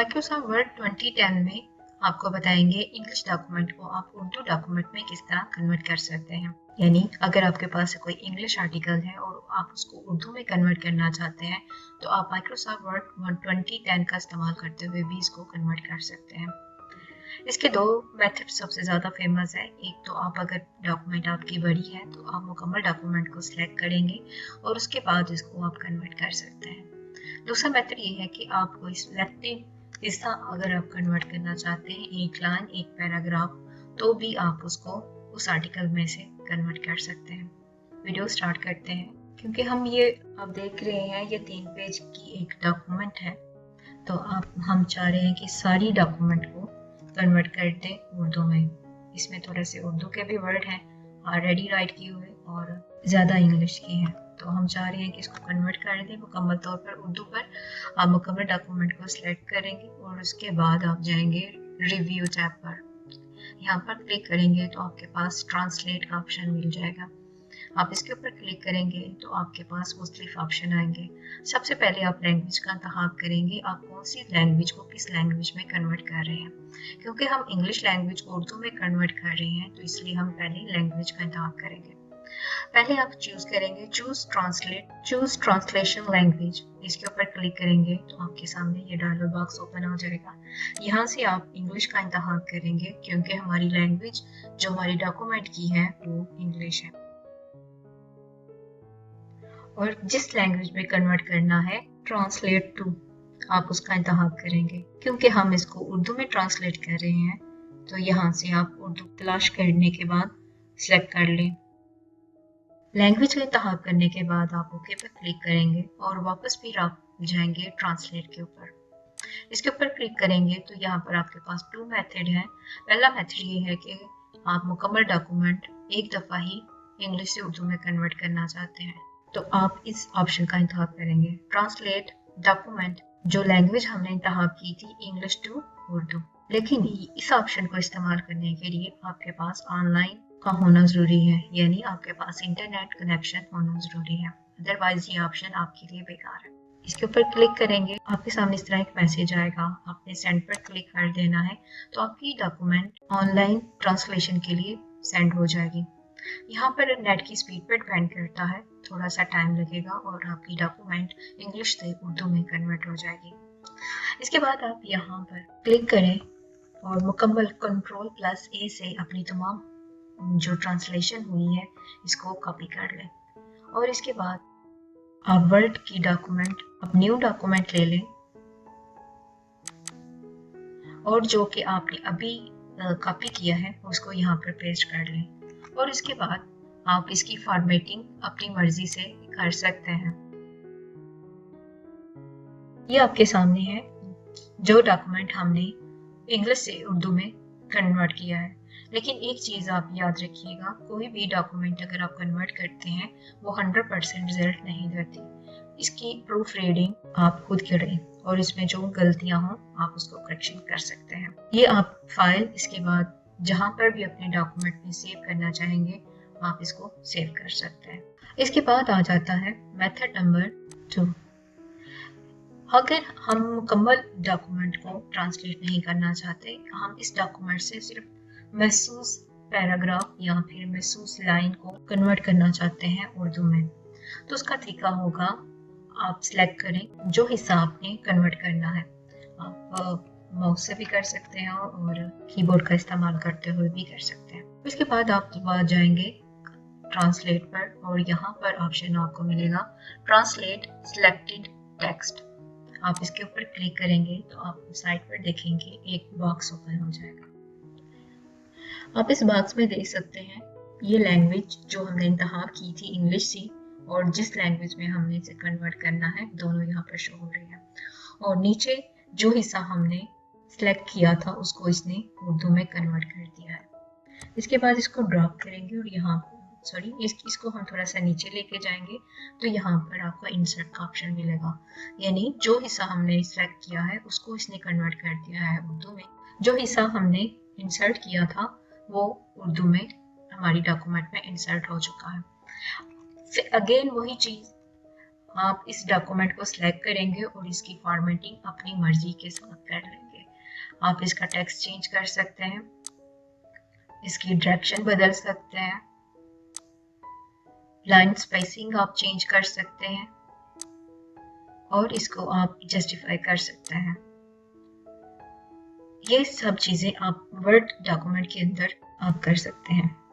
Microsoft word 2010 में आपको बताएंगे इंग्लिश डॉक्यूमेंट को आप उर्दू डॉक्यूमेंट में किस तरह कन्वर्ट कर सकते हैं। यानी अगर आपके पास कोई इंग्लिश आर्टिकल है और आप उसको उर्दू में कन्वर्ट करना चाहते हैं तो आप माइक्रोसॉफ्ट वर्ड 2010 का इस्तेमाल करते हुए भी इसको कन्वर्ट कर सकते हैं। इसके दो मेथड सबसे ज़्यादा फेमस है। एक तो आप अगर डॉक्यूमेंट आपकी बड़ी है तो आप मुकम्मल डॉक्यूमेंट को सिलेक्ट करेंगे और उसके बाद इसको आप कन्वर्ट कर सकते हैं। दूसरा मेथड ये है कि आप कोई सिलेक्टिव हिस्सा अगर आप कन्वर्ट करना चाहते हैं, एक लाइन एक पैराग्राफ, तो भी आप उसको उस आर्टिकल में से कन्वर्ट कर सकते हैं। वीडियो स्टार्ट करते हैं। क्योंकि आप देख रहे हैं ये 3 पेज की एक डॉक्यूमेंट है, तो हम चाह रहे हैं कि सारी डॉक्यूमेंट को कन्वर्ट कर दें उर्दू में। इसमें थोड़े से उर्दू के भी वर्ड हैं ऑलरेडी राइट किए हुए और ज़्यादा इंग्लिश के हैं, तो हम चाह रहे हैं कि इसको कन्वर्ट कर दें मुकम्मल तौर पर उर्दू पर। आप मुकम्मल डॉक्यूमेंट को सिलेक्ट करेंगे और उसके बाद आप जाएंगे रिव्यू टैब पर। यहाँ पर क्लिक करेंगे तो आपके पास ट्रांसलेट का ऑप्शन मिल जाएगा। आप इसके ऊपर क्लिक करेंगे तो आपके पास मुख्तलिफ ऑप्शन आएंगे। सबसे पहले आप लैंग्वेज का इंतखाब करेंगे, आप कौन सी लैंग्वेज को किस लैंग्वेज में कन्वर्ट कर रहे हैं। क्योंकि हम इंग्लिश लैंग्वेज को उर्दू में कन्वर्ट कर रहे हैं तो इसलिए हम पहले लैंग्वेज का इंतखाब करेंगे। पहले आप चूज करेंगे चूज ट्रांसलेशन लैंग्वेज। इसके ऊपर क्लिक करेंगे तो आपके सामने ये डायलॉग बॉक्स ओपन हो जाएगा। यहाँ से आप इंग्लिश का इंतखाब करेंगे क्योंकि हमारी लैंग्वेज जो हमारी डॉक्यूमेंट की है वो इंग्लिश है। और जिस लैंग्वेज में कन्वर्ट करना है ट्रांसलेट टू, आप उसका इंतखाब करेंगे। क्योंकि हम इसको उर्दू में ट्रांसलेट कर रहे हैं तो यहाँ से आप उर्दू तलाश करने के बाद सिलेक्ट कर लें। लैंग्वेज का इंतखाब करने के बाद आप ओके पर क्लिक करेंगे और वापस फिर आप जाएंगे ट्रांसलेट के ऊपर। इसके ऊपर क्लिक करेंगे तो यहाँ पर आपके पास 2 मेथड हैं। पहला मेथड ये है कि आप मुकम्मल डॉक्यूमेंट एक दफ़ा ही इंग्लिश से उर्दू में कन्वर्ट करना चाहते हैं, तो आप इस ऑप्शन का इंतखाब करेंगे ट्रांसलेट डॉक्यूमेंट। जो लैंग्वेज हमने इंतखाब की थी इंग्लिश टू उर्दू, लेकिन इस ऑप्शन को इस्तेमाल करने के लिए आपके पास ऑनलाइन का होना ज़रूरी है, यानी आपके पास इंटरनेट कनेक्शन होना ज़रूरी है, अदरवाइज ये ऑप्शन आपके लिए बेकार है। इसके ऊपर क्लिक करेंगे, आपके सामने इस तरह एक मैसेज आएगा, आपने सेंड पर क्लिक कर देना है तो आपकी डॉक्यूमेंट ऑनलाइन ट्रांसलेशन के लिए सेंड हो जाएगी। यहाँ पर नेट की स्पीड पर डिपेंड करता है, थोड़ा सा टाइम लगेगा और आपकी डॉक्यूमेंट इंग्लिश से उर्दू में कन्वर्ट हो जाएगी। इसके बाद आप यहाँ पर क्लिक करें और मुकम्मल Ctrl+A से अपनी तमाम जो ट्रांसलेशन हुई है इसको कॉपी कर लें। और इसके बाद आप वर्ड की डॉक्यूमेंट, अब न्यू डॉक्यूमेंट ले लें और जो कि आपने अभी कॉपी किया है उसको यहाँ पर पेस्ट कर लें। और इसके बाद आप इसकी फॉर्मेटिंग अपनी मर्जी से कर सकते हैं। ये आपके सामने है जो डॉक्यूमेंट हमने इंग्लिश से उर्दू में कन्वर्ट किया है। लेकिन एक चीज़ आप याद रखिएगा, कोई भी डॉक्यूमेंट अगर आप कन्वर्ट करते हैं वो 100% रिजल्ट नहीं देती। इसकी प्रूफ रीडिंग आप खुद करें और इसमें जो गलतियां हों आप उसको करेक्शन कर सकते हैं। ये आप फाइल इसके बाद जहां पर भी अपने डॉक्यूमेंट में सेव करना चाहेंगे आप इसको सेव कर सकते हैं। इसके बाद आ जाता है मेथड नंबर 2। अगर हम मुकम्मल डॉक्यूमेंट को ट्रांसलेट नहीं करना चाहते, हम इस डॉक्यूमेंट से सिर्फ महसूस पैराग्राफ या फिर महसूस लाइन को कन्वर्ट करना चाहते हैं उर्दू में, तो उसका तरीका होगा आप सिलेक्ट करें जो हिस्सा आपने कन्वर्ट करना है। आप माउस से भी कर सकते हैं और कीबोर्ड का इस्तेमाल करते हुए भी कर सकते हैं। उसके बाद आप जाएंगे ट्रांसलेट पर और यहाँ पर ऑप्शन आपको मिलेगा ट्रांसलेट सिलेक्टेड टेक्स्ट। आप इसके ऊपर क्लिक करेंगे तो आप साइड पर देखेंगे एक बॉक्स ओपन हो जाएगा। आप इस बॉक्स में देख सकते हैं ये लैंग्वेज जो हमने इंतखाब की थी इंग्लिश से और जिस लैंग्वेज में हमने इसे कन्वर्ट करना है दोनों यहाँ पर शो हो रहे हैं। और नीचे जो हिस्सा हमने सिलेक्ट किया था उसको इसने उर्दू में कन्वर्ट कर दिया है। इसके बाद इसको ड्रॉप करेंगे और यहाँ इसको हम थोड़ा सा नीचे लेके जाएंगे तो यहाँ पर आपको इंसर्ट का ऑप्शन मिलेगा, यानी जो हिस्सा हमने सिलेक्ट किया है उसको इसने कन्वर्ट कर दिया है उर्दू में। जो हिस्सा हमने इंसर्ट किया था वो उर्दू में हमारी डॉक्यूमेंट में इंसर्ट हो चुका है। फिर अगेन वही चीज़ आप इस डॉक्यूमेंट को सिलेक्ट करेंगे और इसकी फॉर्मेटिंग अपनी मर्जी के साथ कर लेंगे। आप इसका टेक्स्ट चेंज कर सकते हैं, इसकी डायरेक्शन बदल सकते हैं, लाइन स्पेसिंग आप चेंज कर सकते हैं और इसको आप जस्टिफाई कर सकते हैं। ये सब चीज़ें आप वर्ड डॉक्यूमेंट के अंदर आप कर सकते हैं।